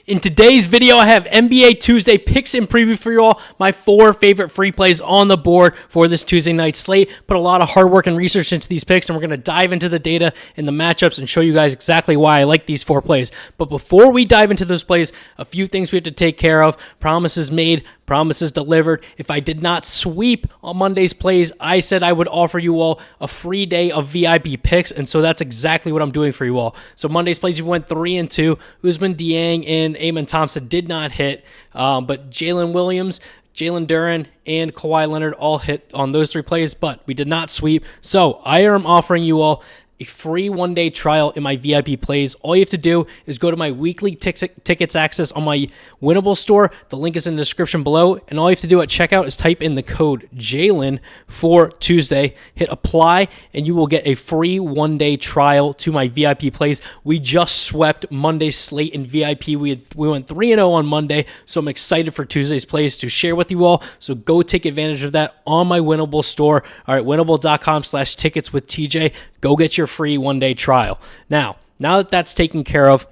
In today's video, I have NBA Tuesday picks and preview for you all. My 4 favorite free plays on the board for this Tuesday night slate. Put a lot of hard work and research into these picks, and we're going to dive into the data and the matchups and show you guys exactly why I like these 4 plays. But before we dive into those plays, a few things we have to take care of. Promises made, promises delivered. If I did not sweep on Monday's plays, I said I would offer you all a free day of VIP picks, and so that's exactly what I'm doing for you all. So Monday's plays, you went 3-2. Usman Dieng and Amen Thompson did not hit, but Jalen Williams, Jalen Duren, and Kawhi Leonard all hit on those 3 plays, but we did not sweep. So I am offering you all a free one-day trial in my VIP plays. All you have to do is go to my weekly tickets access on my Winible store. The link is in the description below, and all you have to do at checkout is type in the code JALEN for Tuesday, hit apply, and you will get a free one-day trial to my VIP plays. We just swept Monday's slate in VIP. We went 3-0 on Monday, so I'm excited for Tuesday's plays to share with you all. So go take advantage of that on my Winible store. All right, winible.com/tickets with TJ. Go get your free one-day trial. Now that that's taken care of,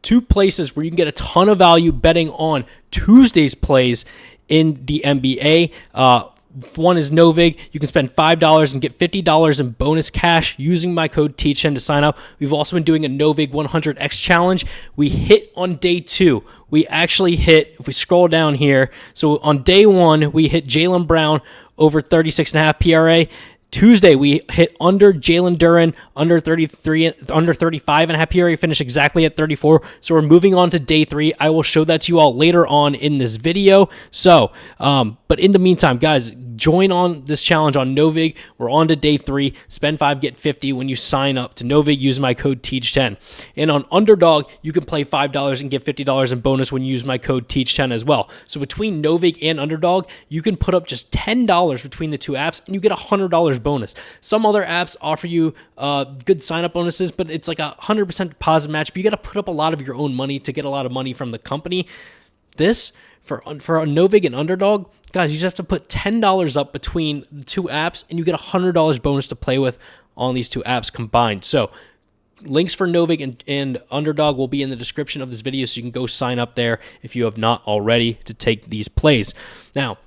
2 places where you can get a ton of value betting on Tuesday's plays in the NBA. One is Novig. You can spend $5 and get $50 in bonus cash using my code TEACH10 to sign up. We've also been doing a Novig 100X challenge. We hit on day 2. We actually hit, if we scroll down here, so on day 1, we hit Jaylen Brown over 36.5 PRA. Tuesday, we hit under Jalen Duren, under 35.5 PRA, finish exactly at 34. So we're moving on to day 3. I will show that to you all later on in this video. So, but in the meantime, guys, join on this challenge on Novig. We're on to day 3. Spend 5, get 50 when you sign up to Novig using my code TEACH10. And on Underdog, you can play $5 and get $50 in bonus when you use my code TEACH10 as well. So between Novig and Underdog, you can put up just $10 between the 2 apps, and you get $100 bonus. Some other apps offer you good sign-up bonuses, but it's like a 100% deposit match. But you got to put up a lot of your own money to get a lot of money from the company. This, for a Novig and Underdog, guys, you just have to put $10 up between the 2 apps, and you get $100 bonus to play with on these 2 apps combined. So links for Novig and Underdog will be in the description of this video, so you can go sign up there if you have not already to take these plays. Now,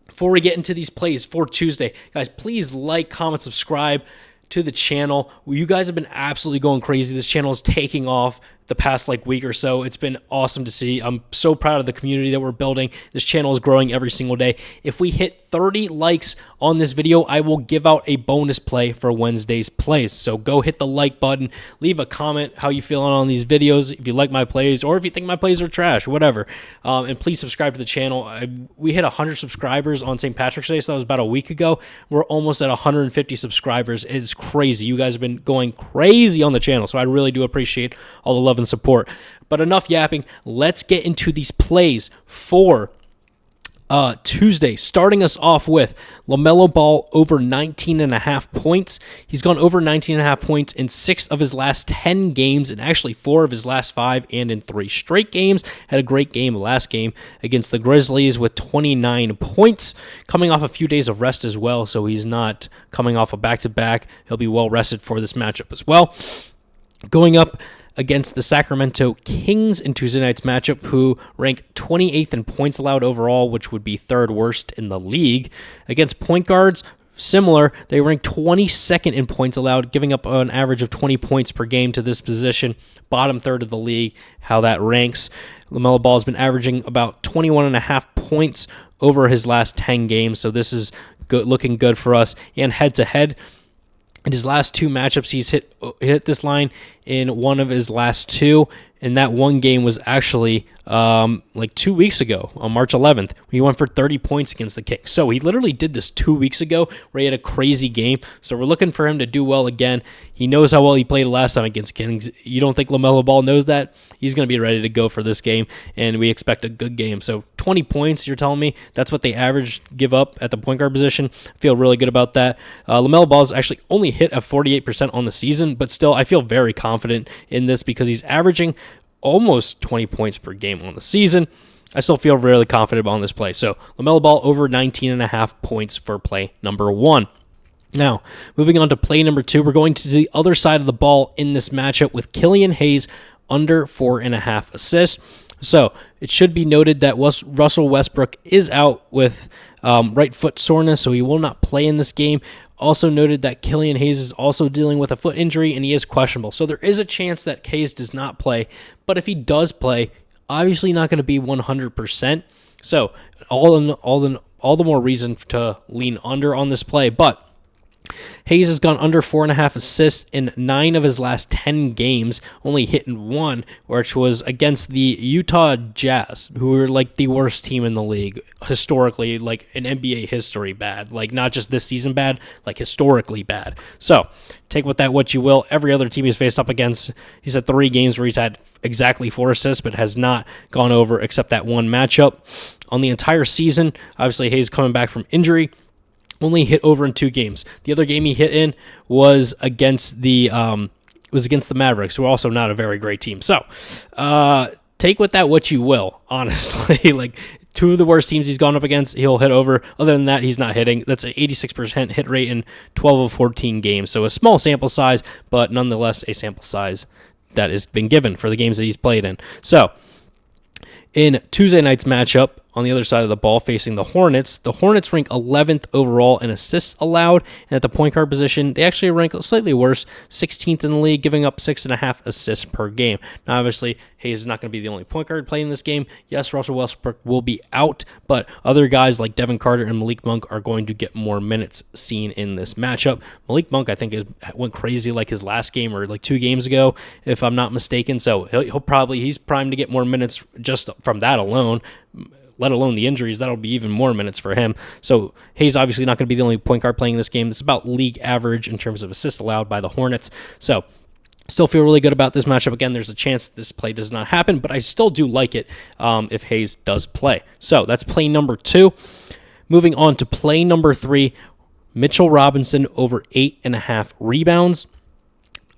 before we get into these plays for Tuesday, guys, please like, comment, subscribe to the channel. You guys have been absolutely going crazy. This channel is taking off the past week or so. It's been awesome to see. I'm so proud of the community that we're building. This channel is growing every single day. If we hit 30 likes on this video, I will give out a bonus play for Wednesday's plays. So go hit the like button, leave a comment how you feeling on these videos, if you like my plays or if you think my plays are trash, whatever. And please subscribe to the channel. We hit 100 subscribers on St. Patrick's Day, so that was about a week ago. We're almost at 150 subscribers. It's crazy. You guys have been going crazy on the channel, so I really do appreciate all the love and support. But enough yapping. Let's get into these plays for Tuesday. Starting us off with LaMelo Ball over 19.5 points. He's gone over 19.5 points in 6 of his last 10 games, and actually 4 of his last 5, and in 3 straight games. Had a great game last game against the Grizzlies with 29 points. Coming off a few days of rest as well, so he's not coming off a back-to-back. He'll be well rested for this matchup as well. Going up against the Sacramento Kings in Tuesday night's matchup, who rank 28th in points allowed overall, which would be 3rd worst in the league. Against point guards, similar, they rank 22nd in points allowed, giving up an average of 20 points per game to this position. Bottom 3rd of the league, how that ranks. LaMelo Ball has been averaging about 21.5 points over his last 10 games, so this is good, looking good for us. And head-to-head, in his last 2 matchups, he's hit this line in one of his last 2, and that one game was actually 2 weeks ago on March 11th. He went for 30 points against the Kings. So he literally did this 2 weeks ago where he had a crazy game. So we're looking for him to do well again. He knows how well he played last time against Kings. You don't think LaMelo Ball knows that? He's going to be ready to go for this game, and we expect a good game. So 20 points, you're telling me? That's what they average give up at the point guard position. I feel really good about that. LaMelo Ball's actually only hit at 48% on the season, but still I feel very confident in this because he's averaging almost 20 points per game on the season. I still feel really confident on this play. So LaMelo Ball over 19.5 points for play number 1. Now, moving on to play number 2, we're going to the other side of the ball in this matchup with Killian Hayes under 4.5 assists. So it should be noted that Russell Westbrook is out with right foot soreness, so he will not play in this game. Also noted that Killian Hayes is also dealing with a foot injury, and he is questionable. So there is a chance that Hayes does not play, but if he does play, obviously not going to be 100%. So all the more reason to lean under on this play, but Hayes has gone under 4.5 assists in 9 of his last 10 games, only hitting 1, which was against the Utah Jazz, who are like the worst team in the league historically, like in NBA history bad, like not just this season bad, like historically bad. So take with that what you will. Every other team he's faced up against, he's had 3 games where he's had exactly 4 assists, but has not gone over except that one matchup. On the entire season, obviously Hayes coming back from injury, only hit over in 2 games. The other game he hit in was against the Mavericks, who are also not a very great team. So take with that what you will, honestly. Like 2 of the worst teams he's gone up against, he'll hit over. Other than that, he's not hitting. That's an 86% hit rate in 12 of 14 games. So a small sample size, but nonetheless a sample size that has been given for the games that he's played in. So in Tuesday night's matchup, on the other side of the ball, facing the Hornets rank 11th overall in assists allowed, and at the point guard position, they actually rank slightly worse, 16th in the league, giving up 6.5 assists per game. Now, obviously, Hayes is not going to be the only point guard playing this game. Yes, Russell Westbrook will be out, but other guys like Devin Carter and Malik Monk are going to get more minutes seen in this matchup. Malik Monk, I think, went crazy like his last game or like 2 games ago, if I'm not mistaken, so he's primed to get more minutes just from that alone, let alone the injuries. That'll be even more minutes for him. So Hayes obviously not going to be the only point guard playing this game. It's about league average in terms of assists allowed by the Hornets. So still feel really good about this matchup. Again, there's a chance this play does not happen, but I still do like it if Hayes does play. So that's play number 2. Moving on to play number 3, Mitchell Robinson over 8.5 rebounds.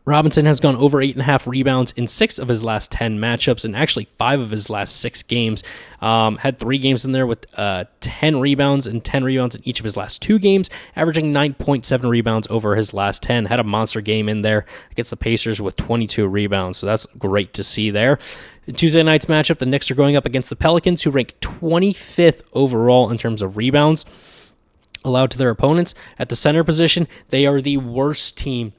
Robinson has gone over 8.5 rebounds in 6 of his last 10 matchups and actually 5 of his last 6 games. Had 3 games in there with 10 rebounds and 10 rebounds in each of his last 2 games, averaging 9.7 rebounds over his last 10. Had a monster game in there against the Pacers with 22 rebounds, so that's great to see there. In Tuesday night's matchup, the Knicks are going up against the Pelicans, who rank 25th overall in terms of rebounds allowed to their opponents. At the center position, they are the worst team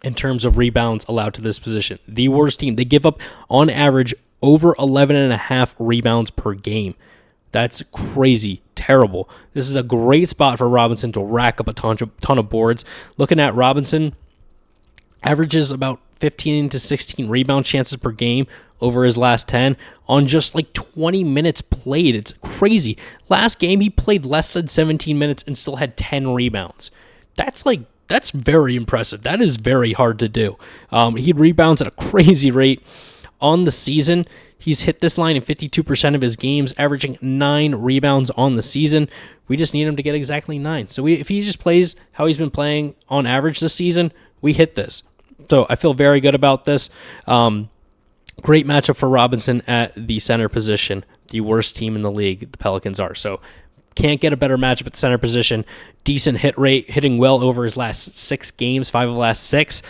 in terms of rebounds allowed to this position. The worst team. They give up, on average, over 11.5 rebounds per game. That's crazy, terrible. This is a great spot for Robinson to rack up a ton of boards. Looking at Robinson, averages about 15 to 16 rebound chances per game over his last 10 on just like 20 minutes played. It's crazy. Last game, he played less than 17 minutes and still had 10 rebounds. That's very impressive. That is very hard to do. He rebounds at a crazy rate. On the season, he's hit this line in 52% of his games, averaging 9 rebounds on the season. We just need him to get exactly 9. So if he just plays how he's been playing on average this season, we hit this. So I feel very good about this. Great matchup for Robinson at the center position. The worst team in the league, the Pelicans are. So can't get a better matchup at the center position. Decent hit rate, hitting well over his last 6 games, 5 of the last 6.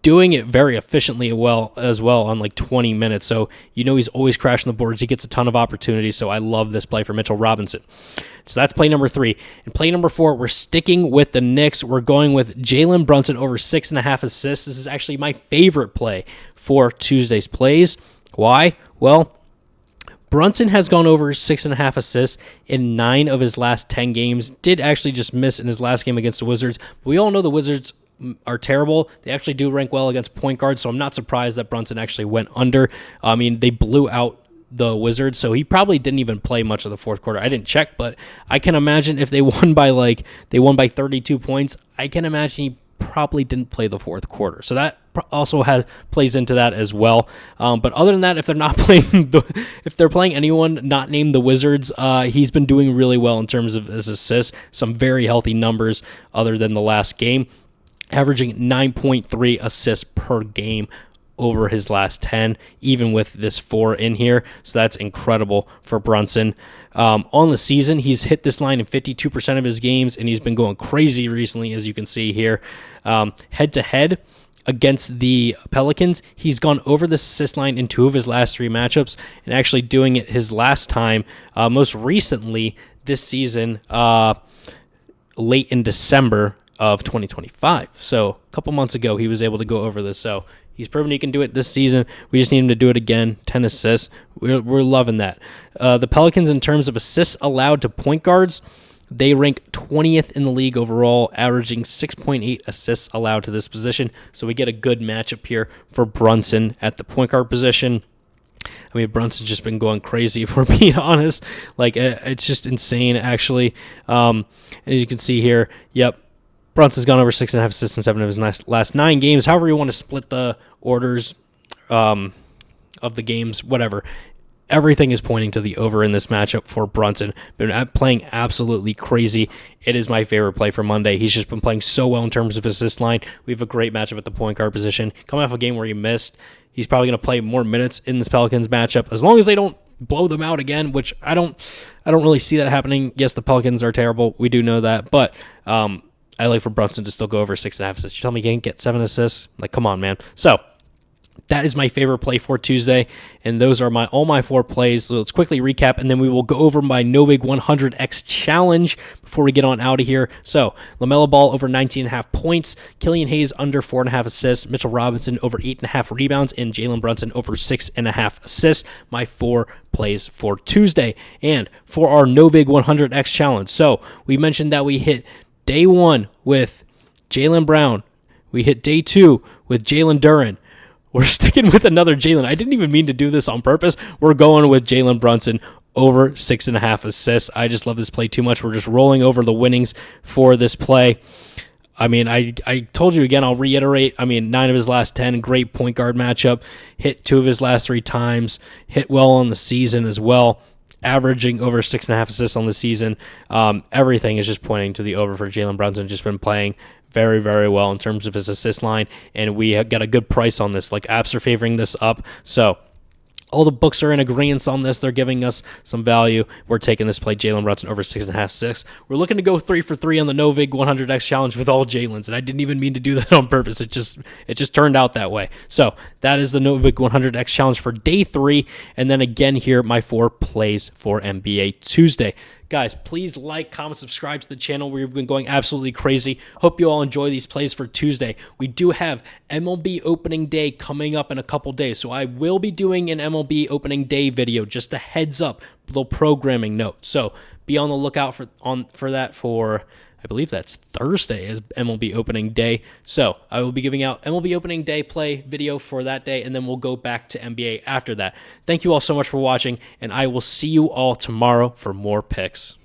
Doing it very efficiently as well on like 20 minutes. So he's always crashing the boards. He gets a ton of opportunities. So I love this play for Mitchell Robinson. So that's play number 3. And play number 4, we're sticking with the Knicks. We're going with Jalen Brunson over 6.5 assists. This is actually my favorite play for Tuesday's plays. Why? Well, Brunson has gone over 6.5 assists in 9 of his last 10 games. Did actually just miss in his last game against the Wizards. We all know the Wizards are terrible. They actually do rank well against point guards, so I'm not surprised that Brunson actually went under. I mean, they blew out the Wizards, so he probably didn't even play much of the fourth quarter. I didn't check, but I can imagine if they won by 32 points, I can imagine he probably didn't play the fourth quarter. So that also plays into that as well. But other than that, if they're not playing if they're playing anyone not named the Wizards, he's been doing really well in terms of his assists. Some very healthy numbers other than the last game, averaging 9.3 assists per game over his last 10, even with this 4 in here. So that's incredible for Brunson. On the season, he's hit this line in 52% of his games, and he's been going crazy recently, as you can see here. Head-to-head against the Pelicans. He's gone over the assist line in 2 of his last 3 matchups, and actually doing it his last time, most recently this season, late in December of 2025. So a couple months ago, he was able to go over this. So he's proven he can do it this season. We just need him to do it again. 10 assists. We're loving that. The Pelicans, in terms of assists allowed to point guards, they rank 20th in the league overall, averaging 6.8 assists allowed to this position. So we get a good matchup here for Brunson at the point guard position. I mean, Brunson's just been going crazy, if we're being honest. Like, it's just insane, actually. As you can see here, Brunson's gone over 6.5 assists in 7 of his last 9 games. However you want to split the orders of the games, whatever. Everything is pointing to the over in this matchup for Brunson. Been playing absolutely crazy. It is my favorite play for Monday. He's just been playing so well in terms of assist line. We have a great matchup at the point guard position. Coming off a game where he missed, he's probably going to play more minutes in this Pelicans matchup, as long as they don't blow them out again, which I don't really see that happening. Yes, the Pelicans are terrible. We do know that, but I like for Brunson to still go over 6.5 assists. You tell me he can't get 7 assists? Like, come on, man. So that is my favorite play for Tuesday, and those are all my 4 plays. So let's quickly recap, and then we will go over my Novig 100X challenge before we get on out of here. So LaMelo Ball over 19.5 points, Killian Hayes under 4.5 assists, Mitchell Robinson over 8.5 rebounds, and Jalen Brunson over 6.5 assists. My 4 plays for Tuesday. And for our Novig 100X challenge, so we mentioned that we hit day 1 with Jaylen Brown. We hit day 2 with Jalen Duren. We're sticking with another Jalen. I didn't even mean to do this on purpose. We're going with Jalen Brunson over 6.5 assists. I just love this play too much. We're just rolling over the winnings for this play. I mean, I told you again, I'll reiterate. I mean, 9 of his last 10, great point guard matchup. Hit 2 of his last 3 times. Hit well on the season as well. Averaging over 6.5 assists on the season. Everything is just pointing to the over for Jalen Brunson. Just been playing very, very well in terms of his assist line, and we got a good price on this. Like, apps are favoring this up, so all the books are in agreement on this. They're giving us some value. We're taking this play, Jalen Brunson over 6.5, 6. We're looking to go 3 for 3 on the Novig 100X challenge with all Jalen's, and I didn't even mean to do that on purpose. It just turned out that way. So that is the Novig 100X challenge for day 3, and then again here, my 4 plays for NBA Tuesday. Guys, please like, comment, subscribe to the channel. We've been going absolutely crazy. Hope you all enjoy these plays for Tuesday. We do have MLB opening day coming up in a couple days, so I will be doing an MLB opening day video, just a heads up, little programming note. So be on the lookout for that for, I believe that's Thursday is MLB opening day. So I will be giving out MLB opening day play video for that day, and then we'll go back to NBA after that. Thank you all so much for watching, and I will see you all tomorrow for more picks.